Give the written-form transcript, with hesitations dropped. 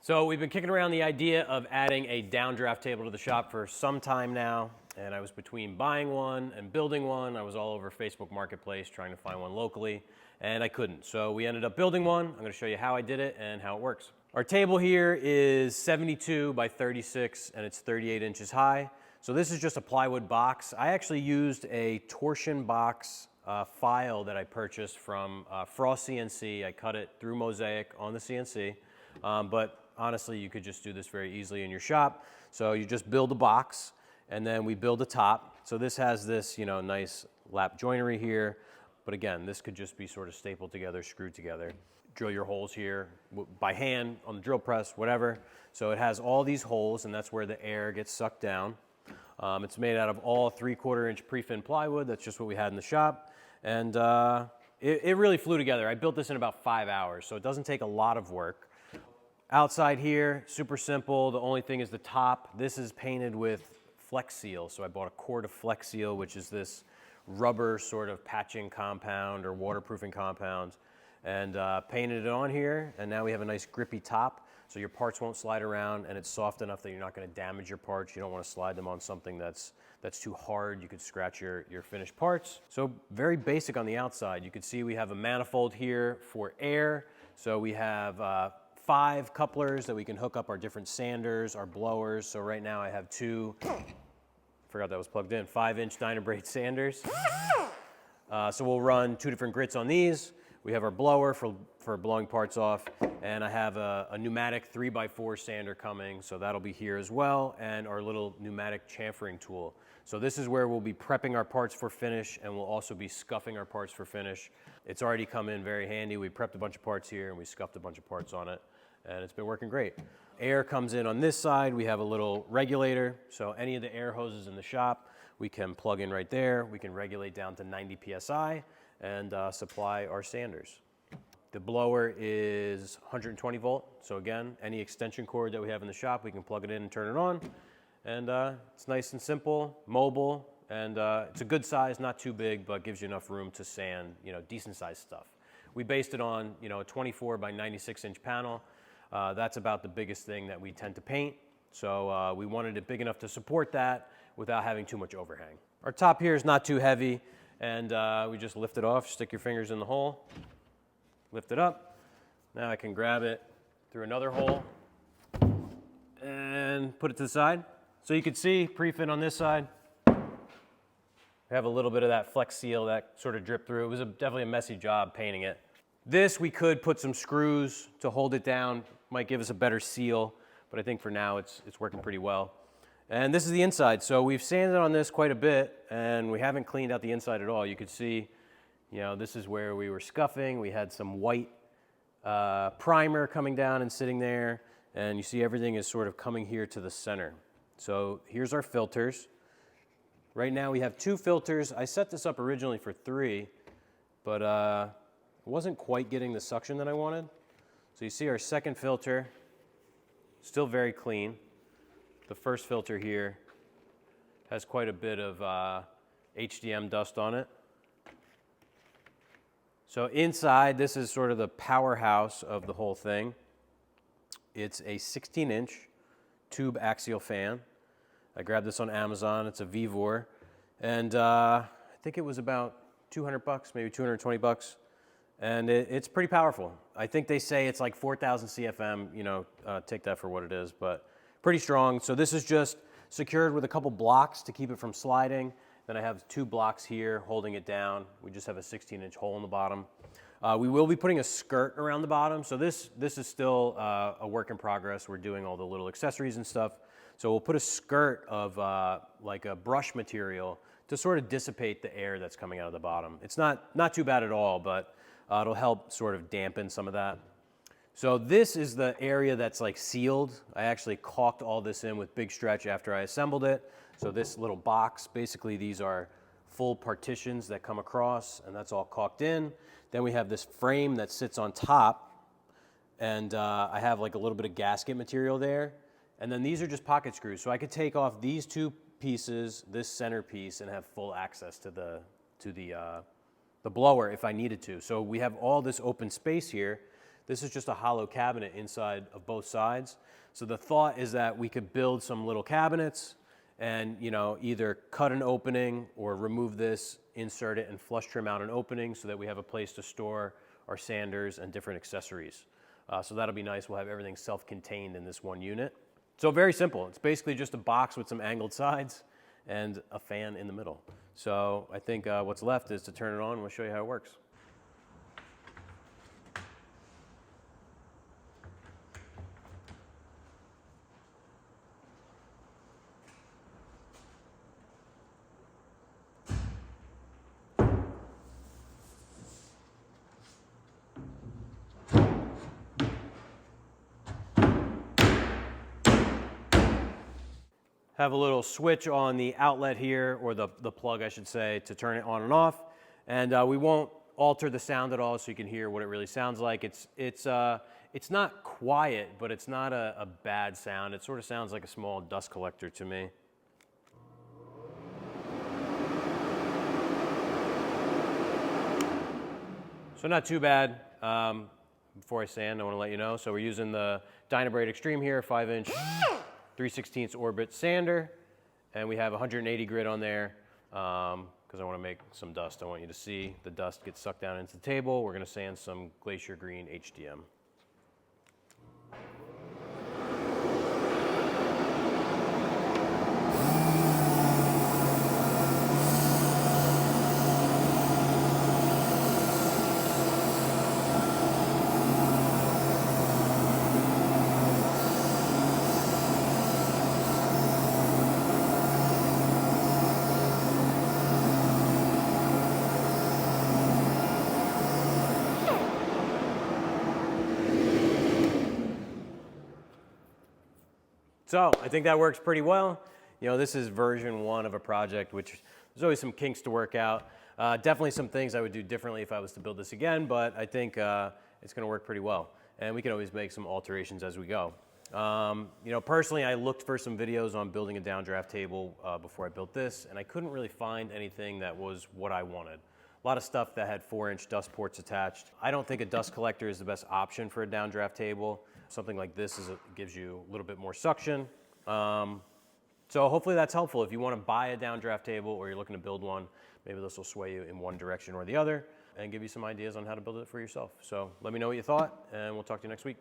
So we've been kicking around the idea of adding a downdraft table to the shop for some time now, and I was between buying one and building one. I was all over Facebook Marketplace trying to find one locally, and I couldn't. So we ended up building one. I'm gonna show you how I did it and how it works. Our table here is 72 by 36, and it's 38 inches high. So this is just a plywood box. I actually used a torsion box file that I purchased from Frost CNC. I cut it through Mosaic on the CNC, but honestly, you could just do this very easily in your shop. So you just build a box, and then we build a top. So this has this, nice lap joinery here. But again, this could just be sort of stapled together, screwed together. Drill your holes here by hand on the drill press, whatever. So it has all these holes, and that's where the air gets sucked down. It's made out of all 3/4 inch pre-fin plywood. That's just what we had in the shop. And it really flew together. I built this in about 5 hours, so it doesn't take a lot of work. Outside here, super simple. The only thing is the top. This is painted with Flex Seal. So I bought a quart of Flex Seal, which is this rubber sort of patching compound or waterproofing compound, and painted it on here. And now we have a nice grippy top, so your parts won't slide around, and it's soft enough that you're not going to damage your parts. You don't want to slide them on something that's too hard. You could scratch your finished parts. So very basic on the outside. You can see we have a manifold here for air. So we have 5 couplers that we can hook up our different sanders, our blowers. So right now I have 2, forgot that was plugged in, 5-inch Dynabrade sanders. So we'll run 2 different grits on these. We have our blower for blowing parts off, and I have a pneumatic 3x4 sander coming, so that'll be here as well, and our little pneumatic chamfering tool. So this is where we'll be prepping our parts for finish, and we'll also be scuffing our parts for finish. It's already come in very handy. We prepped a bunch of parts here, and we scuffed a bunch of parts on it, and it's been working great. Air comes in on this side. We have a little regulator, so any of the air hoses in the shop, we can plug in right there. We can regulate down to 90 PSI and supply our sanders. The blower is 120 volt, so again, any extension cord that we have in the shop, we can plug it in and turn it on. And it's nice and simple, mobile, and it's a good size, not too big, but gives you enough room to sand, decent sized stuff. We based it on, a 24 by 96 inch panel. That's about the biggest thing that we tend to paint. So we wanted it big enough to support that without having too much overhang. Our top here is not too heavy, and we just lift it off, stick your fingers in the hole, lift it up. Now I can grab it through another hole and put it to the side. So you can see pre-fin on this side. We have a little bit of that Flex Seal that sort of dripped through. It was definitely a messy job painting it. This, we could put some screws to hold it down, might give us a better seal, but I think for now it's working pretty well. And this is the inside. So we've sanded on this quite a bit, and we haven't cleaned out the inside at all. You could see, this is where we were scuffing. We had some white primer coming down and sitting there, and you see everything is sort of coming here to the center. So here's our filters. Right now we have 2 filters. I set this up originally for 3, but it wasn't quite getting the suction that I wanted. So you see our second filter, still very clean. The first filter here has quite a bit of HDM dust on it. So inside, this is sort of the powerhouse of the whole thing. It's a 16-inch tube axial fan. I grabbed this on Amazon. It's a Vevor, and I think it was about 200 bucks, maybe 220 bucks. And it's pretty powerful. I think they say it's like 4,000 CFM, take that for what it is, but pretty strong. So this is just secured with a couple blocks to keep it from sliding. Then I have 2 blocks here holding it down. We just have a 16-inch hole in the bottom. We will be putting a skirt around the bottom. So this is still a work in progress. We're doing all the little accessories and stuff. So we'll put a skirt of like a brush material to sort of dissipate the air that's coming out of the bottom. It's not too bad at all, but it'll help sort of dampen some of that. So this is the area that's like sealed. I actually caulked all this in with Big Stretch after I assembled it. So this little box, basically these are full partitions that come across, and that's all caulked in. Then we have this frame that sits on top, and I have like a little bit of gasket material there. And then these are just pocket screws. So I could take off these 2 pieces, this center piece, and have full access to the blower if I needed to. So we have all this open space here This is just a hollow cabinet inside of both sides. So the thought is that we could build some little cabinets and, you know, either cut an opening or remove this, insert it, and flush trim out an opening so that we have a place to store our sanders and different accessories. So that'll be nice. We'll have everything self-contained in this one unit. So very simple. It's basically just a box with some angled sides and a fan in the middle. So I think what's left is to turn it on and we'll show you how it works. Have a little switch on the outlet here, or the plug I should say, to turn it on and off. And we won't alter the sound at all so you can hear what it really sounds like. It's not quiet, but it's not a bad sound. It sort of sounds like a small dust collector to me. So not too bad. Before I sand, I want to let you know. So we're using the Dynabrade Extreme here, 5-inch 3/16 orbit sander, and we have 180 grit on there because I want to make some dust. I want you to see the dust get sucked down into the table. We're going to sand some Glacier Green HDM. So I think that works pretty well. You know, this is version 1 of a project, which there's always some kinks to work out. Definitely some things I would do differently if I was to build this again, but I think it's going to work pretty well. And we can always make some alterations as we go. You know, personally, I looked for some videos on building a downdraft table before I built this, and I couldn't really find anything that was what I wanted. A lot of stuff that had 4-inch dust ports attached. I don't think a dust collector is the best option for a downdraft table. Something like this gives you a little bit more suction. So hopefully that's helpful. If you want to buy a downdraft table or you're looking to build one, maybe this will sway you in one direction or the other and give you some ideas on how to build it for yourself. So let me know what you thought, and we'll talk to you next week.